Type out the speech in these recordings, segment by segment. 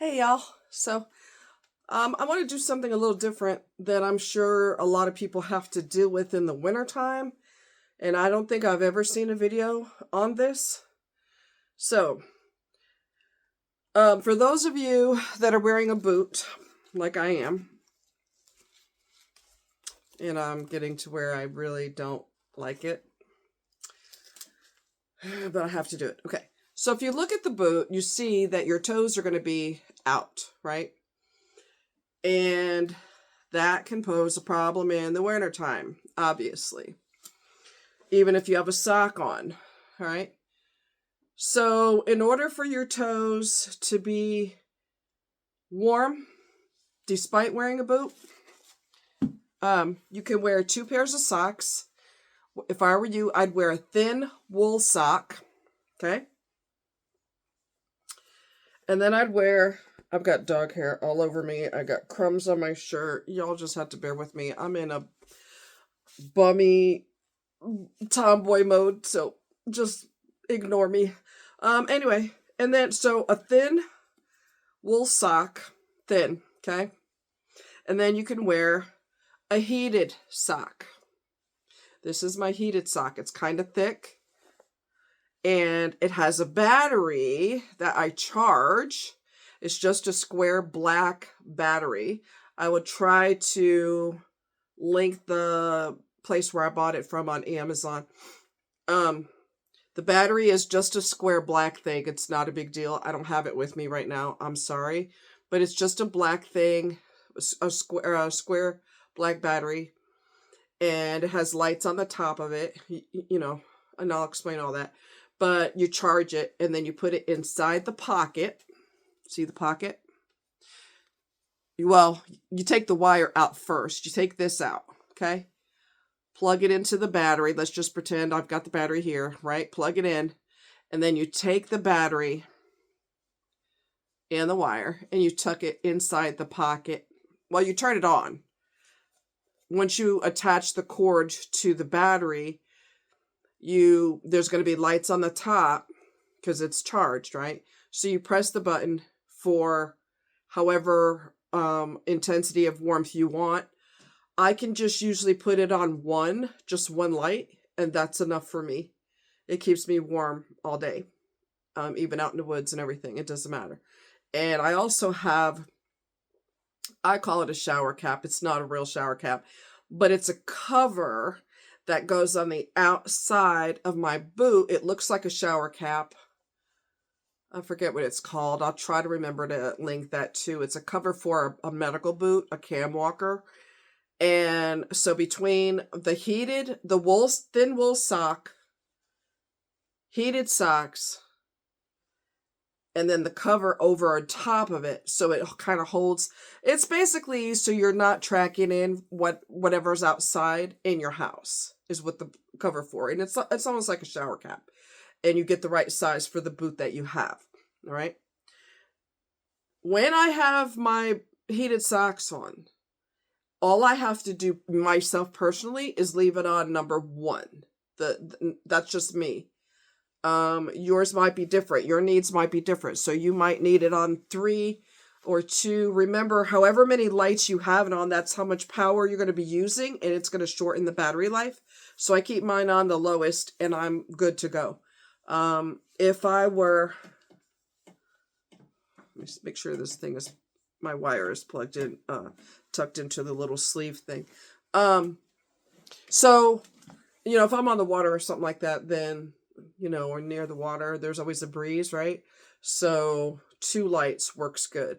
Hey y'all. I want to do something a little different that I'm sure a lot of people have to deal with in the wintertime. And I don't think I've ever seen a video on this. So, for those of you that are wearing a boot, like I am, and I'm getting to where I really don't like it, but I have to do it. Okay. So if you look at the boot, you see that your toes are going to be out, right? And that can pose a problem in the wintertime, obviously, even if you have a sock on, all right? So, in order for your toes to be warm, despite wearing a boot, you can wear 2 pairs of socks. If I were you, I'd wear a thin wool sock, okay? And then I've got dog hair all over me. I got crumbs on my shirt. Y'all just have to bear with me. I'm in a bummy tomboy mode, so just ignore me. Anyway, and then so a thin wool sock, thin, okay? And then you can wear a heated sock. This is my heated sock. It's kind of thick. And it has a battery that I charge. It's just a square black battery. I would try to link the place where I bought it from on Amazon. The battery is just a square black thing. It's not a big deal. I don't have it with me right now. I'm sorry. But it's just a black thing, a square black battery. And it has lights on the top of it, and I'll explain all that. But you charge it, and then you put it inside the pocket. See the pocket? Well, you take the wire out first. You take this out, okay? Plug it into the battery. Let's just pretend I've got the battery here, right? Plug it in, and then you take the battery and the wire, and you tuck it inside the pocket. Well, you turn it on. Once you attach the cord to the battery, there's going to be lights on the top because it's charged, right? So you press the button for however intensity of warmth you want. I can just usually put it on just one light, and that's enough for me. It keeps me warm all day, even out in the woods and everything. It doesn't matter. And I also I call it a shower cap. It's not a real shower cap, but it's a cover that goes on the outside of my boot. It looks like a shower cap. I forget what it's called. I'll try to remember to link that too. It's a cover for a medical boot, a cam walker. And so between the thin wool sock, heated socks, and then the cover over on top of it, so it kind of holds. It's basically so you're not tracking in whatever's outside in your house is what the cover for, and it's almost like a shower cap, and you get the right size for the boot that you have. All right. When I have my heated socks on, all I have to do myself personally is leave it on number 1. That's just me. Yours might be different. Your needs might be different. So you might need it on 3 or 2. Remember, however many lights you have it on, that's how much power you're going to be using, and it's going to shorten the battery life. So I keep mine on the lowest, and I'm good to go. If I were, let me make sure my wire is plugged in, tucked into the little sleeve thing. So, if I'm on the water or something like that, then or near the water, there's always a breeze, right? So 2 lights works good.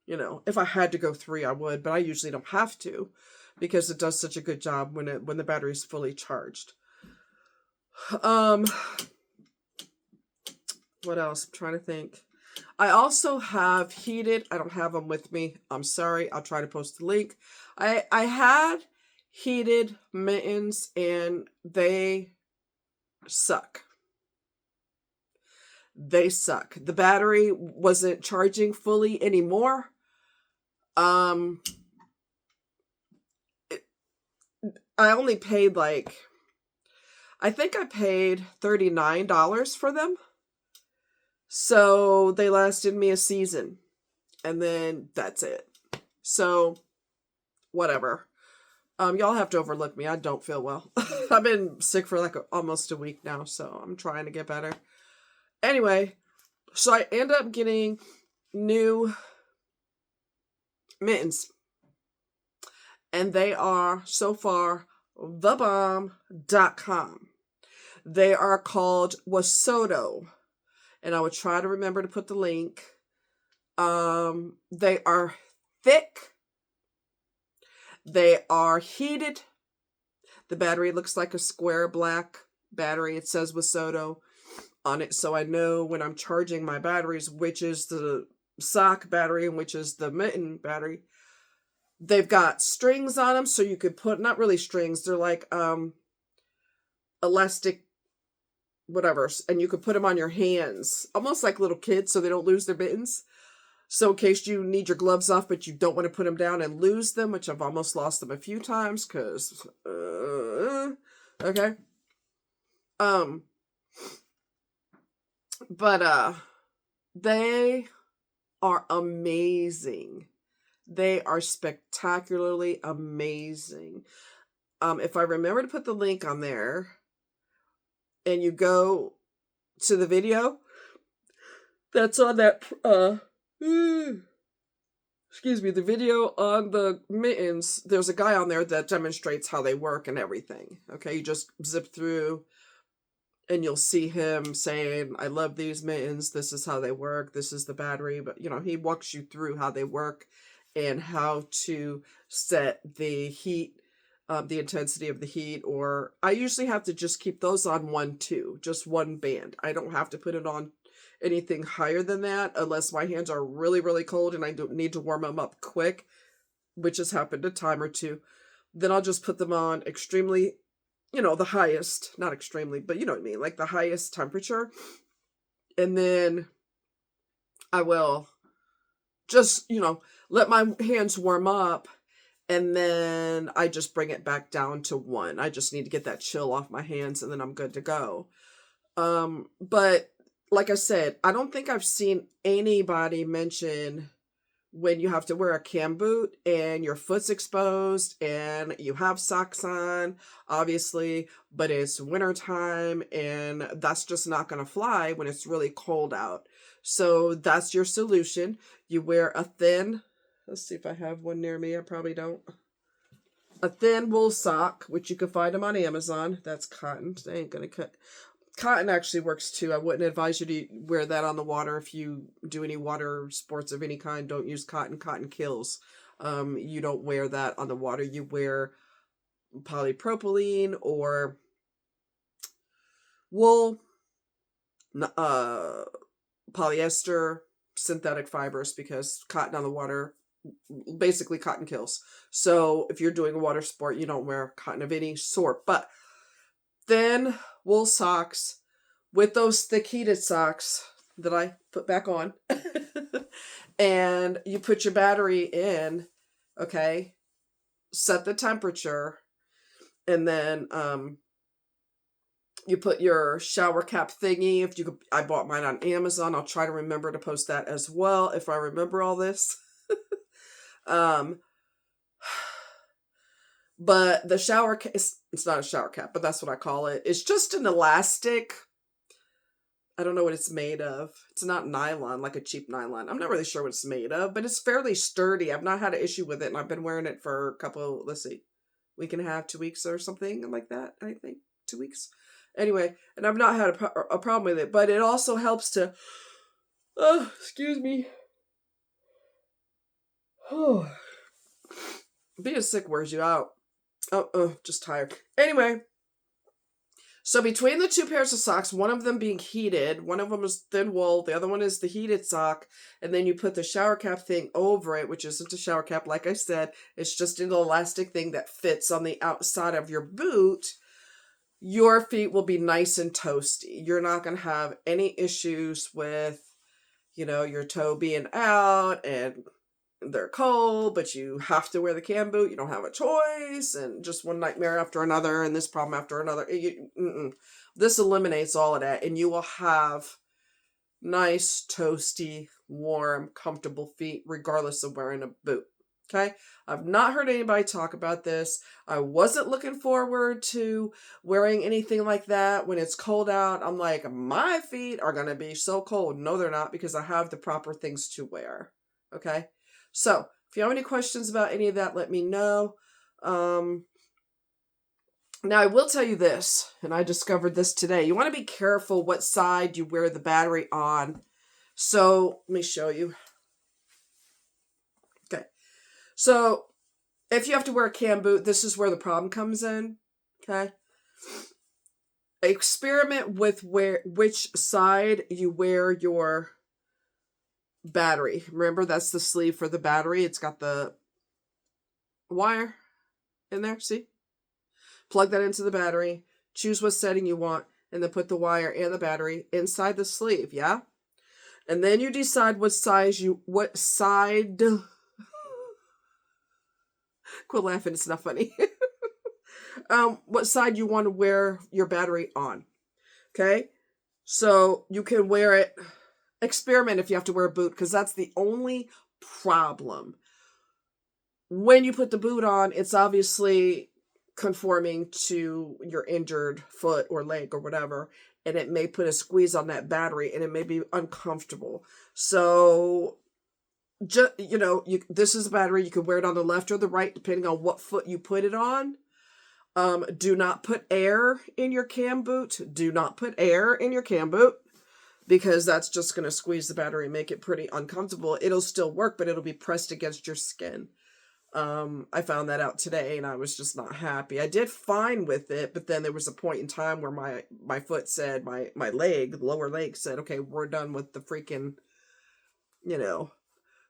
If I had to go 3, I would, but I usually don't have to because it does such a good job when the battery is fully charged. What else? I'm trying to think. I also have heated. I don't have them with me. I'm sorry. I'll try to post the link. I had heated mittens, and they suck. They suck. The battery wasn't charging fully anymore. I only paid I think I paid $39 for them. So they lasted me a season. And then that's it. So, whatever. Y'all have to overlook me. I don't feel well. I've been sick for like almost a week now, so I'm trying to get better. Anyway, so I end up getting new mittens. And they are, so far, thebomb.com. They are called Wasoto. And I would try to remember to put the link. They are thick. They are heated. The battery looks like a square black battery. It says Wasoto on it, so I know when I'm charging my batteries which is the sock battery and which is the mitten battery. They've got strings on them, so you could put, not really strings, they're like elastic whatever, and you could put them on your hands, almost like little kids, so they don't lose their mittens. So in case you need your gloves off but you don't want to put them down and lose them, which I've almost lost them a few times because okay. But they are amazing. They are spectacularly amazing. If I remember to put the link on there and you go to the video that's on that excuse me, the video on the mittens, there's a guy on there that demonstrates how they work and everything. Okay, you just zip through and you'll see him saying, I love these mittens, this is how they work, this is the battery, but you know, he walks you through how they work and how to set the heat, the intensity of the heat, or I usually have to just keep those on 1-2, just one band. I don't have to put it on anything higher than that unless my hands are really, really cold and I don't need to warm them up quick, which has happened a time or two. Then I'll just put them on extremely, you know, the highest, not extremely, but you know what I mean, like the highest temperature. And then I will just, you know, let my hands warm up, and then I just bring it back down to 1. I just need to get that chill off my hands and then I'm good to go. But like I said, I don't think I've seen anybody mention when you have to wear a cam boot and your foot's exposed and you have socks on, obviously, but it's wintertime and that's just not going to fly when it's really cold out. So that's your solution. You wear a thin, let's see if I have one near me. I probably don't. A thin wool sock, which you can find them on Amazon. That's cotton. They ain't going to cut. Cotton actually works too. I wouldn't advise you to wear that on the water if you do any water sports of any kind. Don't use cotton. Cotton kills. You don't wear that on the water. You wear polypropylene or wool, polyester, synthetic fibers, because cotton on the water, basically cotton kills. So if you're doing a water sport, you don't wear cotton of any sort. But thin wool socks with those thick heated socks that I put back on. And you put your battery in, okay, set the temperature, and then you put your shower cap thingy. If you could, I bought mine on Amazon. I'll try to remember to post that as well if I remember all this. But the shower cap, it's not a shower cap, but that's what I call it. It's just an elastic. I don't know what it's made of. It's not nylon, like a cheap nylon. I'm not really sure what it's made of, but it's fairly sturdy. I've not had an issue with it, and I've been wearing it for a couple, let's see, week and a half, 2 weeks or something like that, I think. 2 weeks. Anyway, and I've not had a problem with it, but it also helps to, excuse me. Oh, being sick wears you out. Just tired. Anyway, so between the 2 pairs of socks, one of them being heated, one of them is thin wool, the other one is the heated sock, and then you put the shower cap thing over it, which isn't a shower cap, like I said, it's just an elastic thing that fits on the outside of your boot. Your feet will be nice and toasty. You're not going to have any issues with, you know, your toe being out and they're cold, but you have to wear the cam boot. You don't have a choice, and just one nightmare after another, and this problem after another. This eliminates all of that, and you will have nice, toasty warm, comfortable feet, regardless of wearing a boot. Okay? I've not heard anybody talk about this. I wasn't looking forward to wearing anything like that when it's cold out. I'm like, my feet are going to be so cold. No, they're not, because I have the proper things to wear. Okay? So, if you have any questions about any of that, let me know. Now, I will tell you this, and I discovered this today. You want to be careful what side you wear the battery on. So, let me show you. Okay. So, if you have to wear a cam boot, this is where the problem comes in. Okay. Experiment with which side you wear your battery. Remember, that's the sleeve for the battery. It's got the wire in there. See? Plug that into the battery. Choose what setting you want, and then put the wire and the battery inside the sleeve. Yeah? And then you decide what side. Quit laughing, it's not funny. What side you want to wear your battery on. Okay? So you can wear it. Experiment if you have to wear a boot, because that's the only problem. When you put the boot on, it's obviously conforming to your injured foot or leg or whatever, and it may put a squeeze on that battery, and it may be uncomfortable. So, this is a battery. You can wear it on the left or the right, depending on what foot you put it on. Do not put air in your cam boot. Do not put air in your cam boot, because that's just going to squeeze the battery and make it pretty uncomfortable. It'll still work, but it'll be pressed against your skin. I found that out today, and I was just not happy. I did fine with it, but then there was a point in time where my foot said, my leg, lower leg said, okay, we're done with the freaking,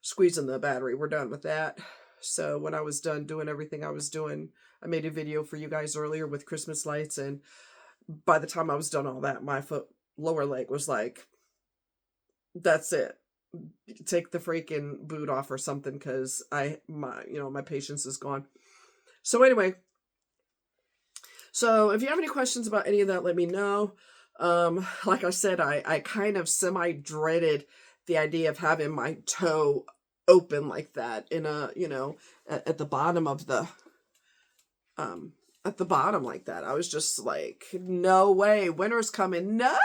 squeezing the battery. We're done with that. So when I was done doing everything I was doing, I made a video for you guys earlier with Christmas lights, and by the time I was done all that, my lower leg was like, that's it. Take the freaking boot off or something, because my patience is gone. So anyway, so if you have any questions about any of that, let me know. Like I said, I kind of semi-dreaded the idea of having my toe open like that in a, at the bottom of the, at the bottom like that. I was just like, no way, winter's coming. No,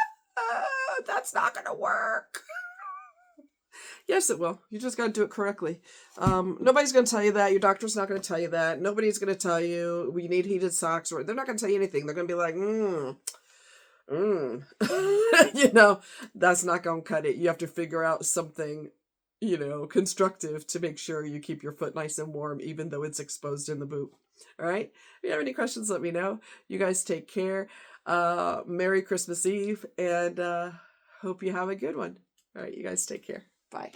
that's not going to work. Yes, it will. You just got to do it correctly. Nobody's going to tell you that. Your doctor's not going to tell you that. Nobody's going to tell you you need heated socks, or they're not going to tell you anything. They're going to be like, that's not going to cut it. You have to figure out something, constructive to make sure you keep your foot nice and warm, even though it's exposed in the boot. All right. If you have any questions, let me know. You guys take care. Merry Christmas Eve, and hope you have a good one. All right. You guys take care. Bye.